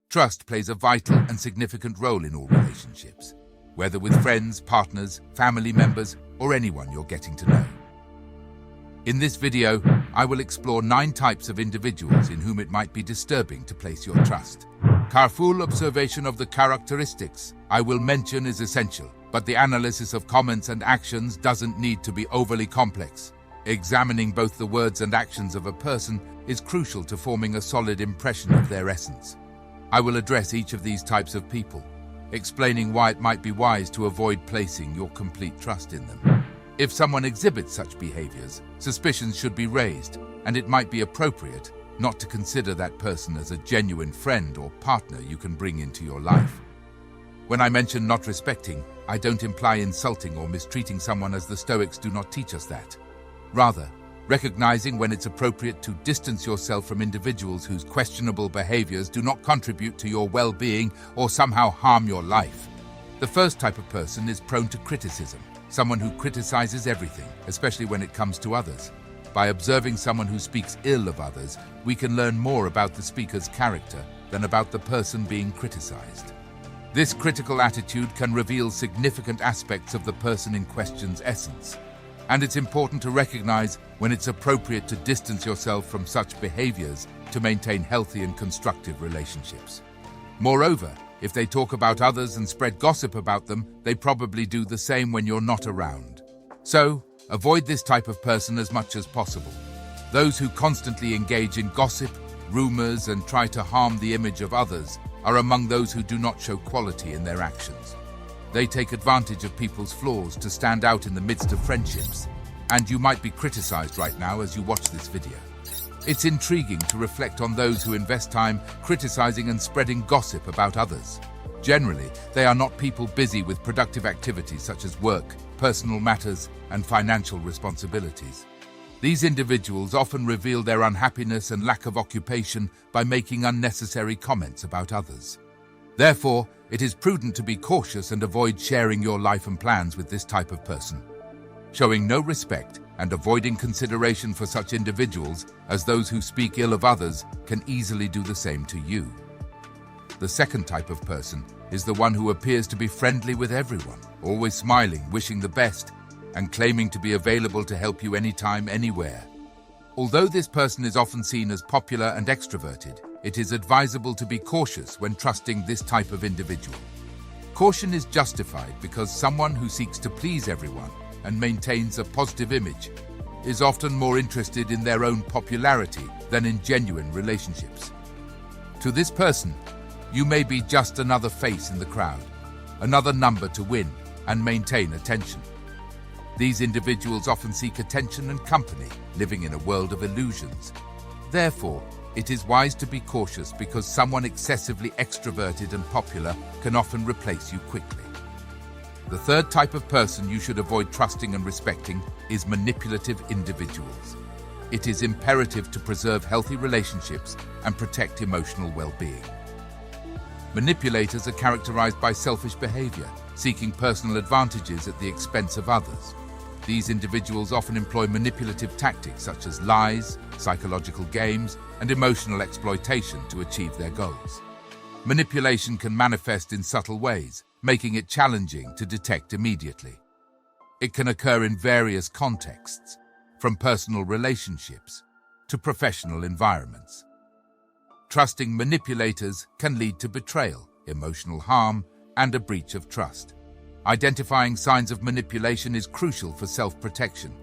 Trust plays a vital and significant role in all relationships, whether with friends, partners, family members, or anyone you're getting to know. In this video, I will explore 9 types of individuals in whom it might be disturbing to place your trust. Careful observation of the characteristics I will mention is essential, but the analysis of comments and actions doesn't need to be overly complex. Examining both the words and actions of a person is crucial to forming a solid impression of their essence. I will address each of these types of people, explaining why it might be wise to avoid placing your complete trust in them. If someone exhibits such behaviors, suspicions should be raised, and it might be appropriate not to consider that person as a genuine friend or partner you can bring into your life. When I mention not respecting, I don't imply insulting or mistreating someone, as the Stoics do not teach us that. Rather, recognizing when it's appropriate to distance yourself from individuals whose questionable behaviors do not contribute to your well-being or somehow harm your life. The first type of person is prone to criticism, someone who criticizes everything, especially when it comes to others. By observing someone who speaks ill of others, we can learn more about the speaker's character than about the person being criticized. This critical attitude can reveal significant aspects of the person in question's essence, and it's important to recognize when it's appropriate to distance yourself from such behaviors to maintain healthy and constructive relationships. Moreover, if they talk about others and spread gossip about them, they probably do the same when you're not around. So, avoid this type of person as much as possible. Those who constantly engage in gossip, rumors, and try to harm the image of others are among those who do not show quality in their actions. They take advantage of people's flaws to stand out in the midst of friendships, and you might be criticized right now as you watch this video. It's intriguing to reflect on those who invest time criticizing and spreading gossip about others. Generally, they are not people busy with productive activities such as work, personal matters, and financial responsibilities. These individuals often reveal their unhappiness and lack of occupation by making unnecessary comments about others. Therefore, it is prudent to be cautious and avoid sharing your life and plans with this type of person. Showing no respect and avoiding consideration for such individuals as those who speak ill of others can easily do the same to you. The second type of person is the one who appears to be friendly with everyone, always smiling, wishing the best, and claiming to be available to help you anytime, anywhere. Although this person is often seen as popular and extroverted, it is advisable to be cautious when trusting this type of individual. Caution is justified because someone who seeks to please everyone and maintains a positive image is often more interested in their own popularity than in genuine relationships. To this person, you may be just another face in the crowd, another number to win and maintain attention. These individuals often seek attention and company, living in a world of illusions. Therefore, it is wise to be cautious because someone excessively extroverted and popular can often replace you quickly. The third type of person you should avoid trusting and respecting is manipulative individuals. It is imperative to preserve healthy relationships and protect emotional well-being. Manipulators are characterized by selfish behavior, seeking personal advantages at the expense of others. These individuals often employ manipulative tactics such as lies, psychological games, and emotional exploitation to achieve their goals. Manipulation can manifest in subtle ways, making it challenging to detect immediately. It can occur in various contexts, from personal relationships to professional environments. Trusting manipulators can lead to betrayal, emotional harm, and a breach of trust. Identifying signs of manipulation is crucial for self-protection.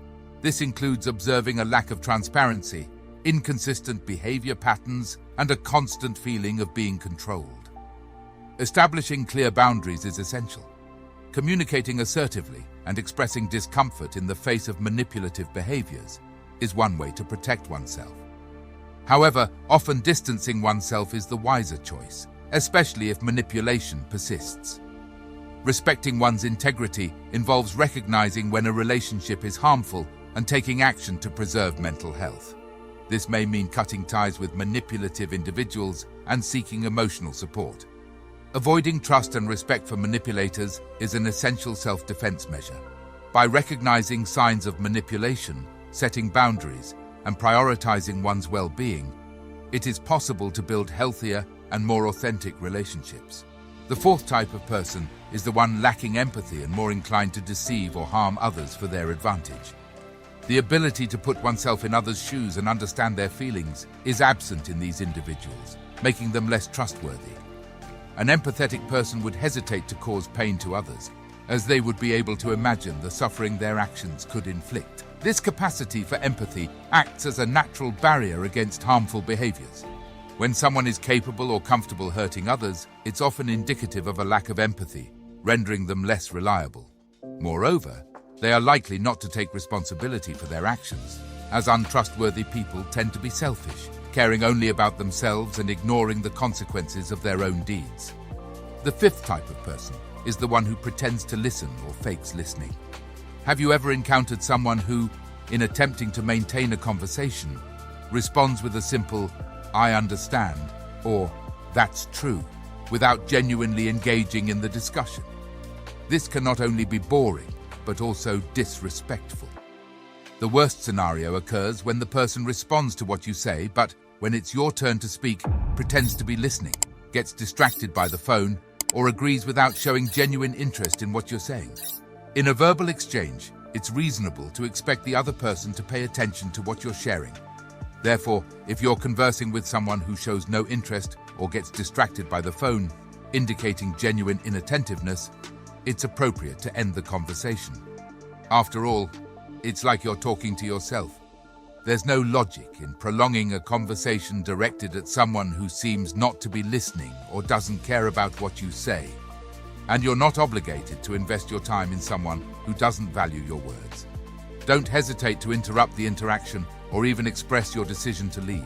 This includes observing a lack of transparency, inconsistent behavior patterns, and a constant feeling of being controlled. Establishing clear boundaries is essential. Communicating assertively and expressing discomfort in the face of manipulative behaviors is one way to protect oneself. However, often distancing oneself is the wiser choice, especially if manipulation persists. Respecting one's integrity involves recognizing when a relationship is harmful and taking action to preserve mental health. This may mean cutting ties with manipulative individuals and seeking emotional support. Avoiding trust and respect for manipulators is an essential self-defense measure. By recognizing signs of manipulation, setting boundaries, and prioritizing one's well-being, it is possible to build healthier and more authentic relationships. The fourth type of person is the one lacking empathy and more inclined to deceive or harm others for their advantage. The ability to put oneself in others' shoes and understand their feelings is absent in these individuals, making them less trustworthy. An empathetic person would hesitate to cause pain to others, as they would be able to imagine the suffering their actions could inflict. This capacity for empathy acts as a natural barrier against harmful behaviors. When someone is capable or comfortable hurting others, it's often indicative of a lack of empathy, rendering them less reliable. Moreover, they are likely not to take responsibility for their actions, as untrustworthy people tend to be selfish, caring only about themselves and ignoring the consequences of their own deeds. The fifth type of person is the one who pretends to listen or fakes listening. Have you ever encountered someone who, in attempting to maintain a conversation, responds with a simple, "I understand," or "That's true," without genuinely engaging in the discussion? This can not only be boring, but also disrespectful. The worst scenario occurs when the person responds to what you say, but when it's your turn to speak, pretends to be listening, gets distracted by the phone, or agrees without showing genuine interest in what you're saying. In a verbal exchange, it's reasonable to expect the other person to pay attention to what you're sharing. Therefore, if you're conversing with someone who shows no interest or gets distracted by the phone, indicating genuine inattentiveness, it's appropriate to end the conversation. After all, it's like you're talking to yourself. There's no logic in prolonging a conversation directed at someone who seems not to be listening or doesn't care about what you say. And you're not obligated to invest your time in someone who doesn't value your words. Don't hesitate to interrupt the interaction or even express your decision to leave.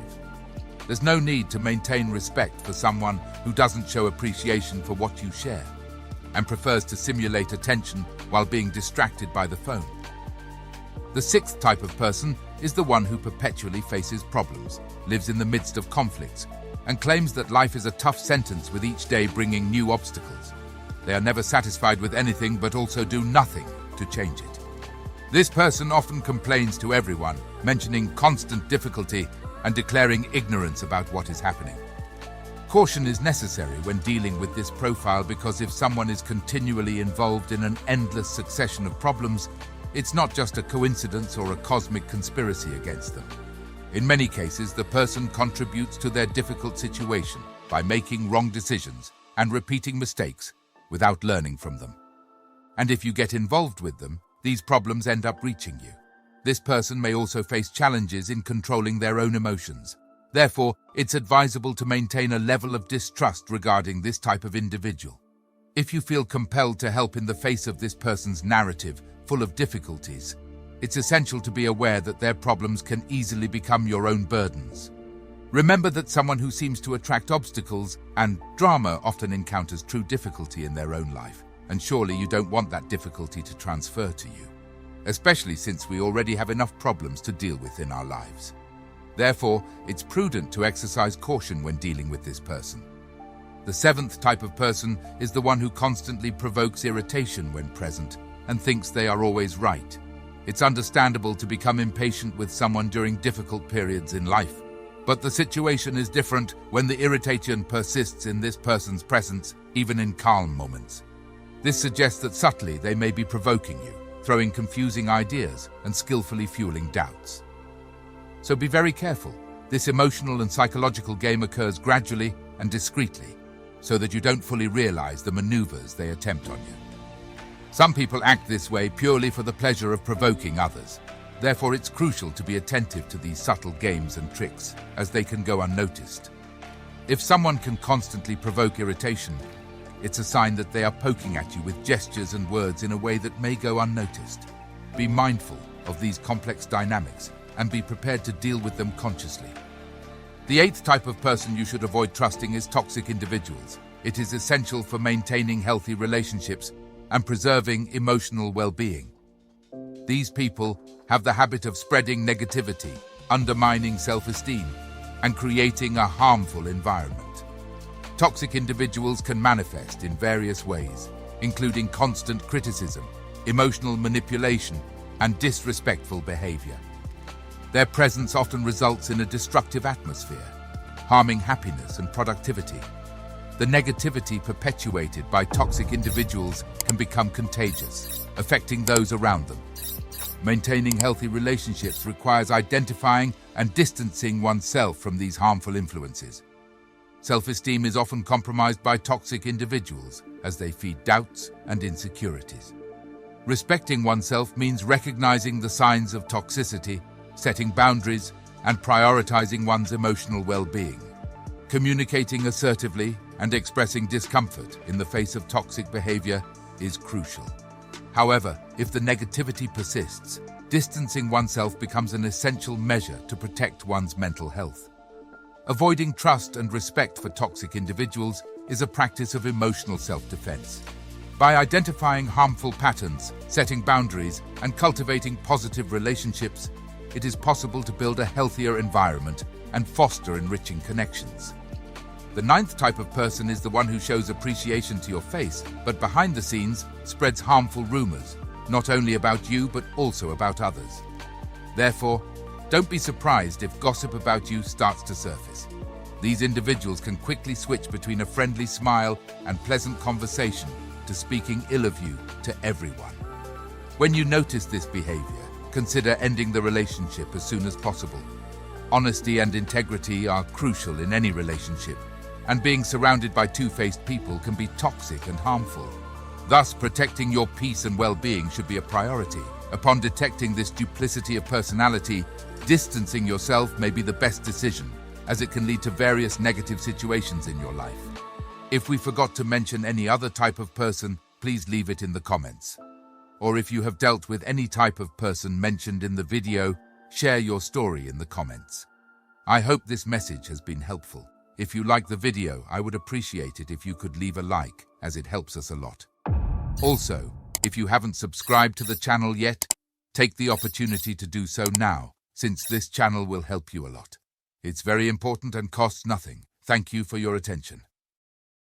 There's no need to maintain respect for someone who doesn't show appreciation for what you share and prefers to simulate attention while being distracted by the phone. The sixth type of person is the one who perpetually faces problems, lives in the midst of conflicts, and claims that life is a tough sentence with each day bringing new obstacles. They are never satisfied with anything but also do nothing to change it. This person often complains to everyone, mentioning constant difficulty and declaring ignorance about what is happening. Caution is necessary when dealing with this profile because if someone is continually involved in an endless succession of problems, it's not just a coincidence or a cosmic conspiracy against them. In many cases, the person contributes to their difficult situation by making wrong decisions and repeating mistakes without learning from them. And if you get involved with them, these problems end up reaching you. This person may also face challenges in controlling their own emotions. Therefore, it's advisable to maintain a level of distrust regarding this type of individual. If you feel compelled to help in the face of this person's narrative, full of difficulties, it's essential to be aware that their problems can easily become your own burdens. Remember that someone who seems to attract obstacles and drama often encounters true difficulty in their own life, and surely you don't want that difficulty to transfer to you, especially since we already have enough problems to deal with in our lives. Therefore, it's prudent to exercise caution when dealing with this person. The seventh type of person is the one who constantly provokes irritation when present and thinks they are always right. It's understandable to become impatient with someone during difficult periods in life, but the situation is different when the irritation persists in this person's presence, even in calm moments. This suggests that subtly they may be provoking you, throwing confusing ideas and skillfully fueling doubts. So be very careful. This emotional and psychological game occurs gradually and discreetly, so that you don't fully realize the maneuvers they attempt on you. Some people act this way purely for the pleasure of provoking others. Therefore, it's crucial to be attentive to these subtle games and tricks, as they can go unnoticed. If someone can constantly provoke irritation, it's a sign that they are poking at you with gestures and words in a way that may go unnoticed. Be mindful of these complex dynamics and be prepared to deal with them consciously. The eighth type of person you should avoid trusting is toxic individuals. It is essential for maintaining healthy relationships and preserving emotional well-being. These people have the habit of spreading negativity, undermining self-esteem, and creating a harmful environment. Toxic individuals can manifest in various ways, including constant criticism, emotional manipulation, and disrespectful behavior. Their presence often results in a destructive atmosphere, harming happiness and productivity. The negativity perpetuated by toxic individuals can become contagious, affecting those around them. Maintaining healthy relationships requires identifying and distancing oneself from these harmful influences. Self-esteem is often compromised by toxic individuals as they feed doubts and insecurities. Respecting oneself means recognizing the signs of toxicity, setting boundaries, and prioritizing one's emotional well-being. Communicating assertively and expressing discomfort in the face of toxic behavior is crucial. However, if the negativity persists, distancing oneself becomes an essential measure to protect one's mental health. Avoiding trust and respect for toxic individuals is a practice of emotional self-defense. By identifying harmful patterns, setting boundaries, and cultivating positive relationships, it is possible to build a healthier environment and foster enriching connections. The ninth type of person is the one who shows appreciation to your face, but behind the scenes spreads harmful rumors, not only about you but also about others. Therefore, don't be surprised if gossip about you starts to surface. These individuals can quickly switch between a friendly smile and pleasant conversation to speaking ill of you to everyone. When you notice this behavior, consider ending the relationship as soon as possible. Honesty and integrity are crucial in any relationship, and being surrounded by two-faced people can be toxic and harmful. Thus, protecting your peace and well-being should be a priority. Upon detecting this duplicity of personality, distancing yourself may be the best decision, as it can lead to various negative situations in your life. If we forgot to mention any other type of person, please leave it in the comments. Or if you have dealt with any type of person mentioned in the video, share your story in the comments. I hope this message has been helpful. If you like the video, I would appreciate it if you could leave a like, as it helps us a lot. Also, if you haven't subscribed to the channel yet, take the opportunity to do so now, since this channel will help you a lot. It's very important and costs nothing. Thank you for your attention.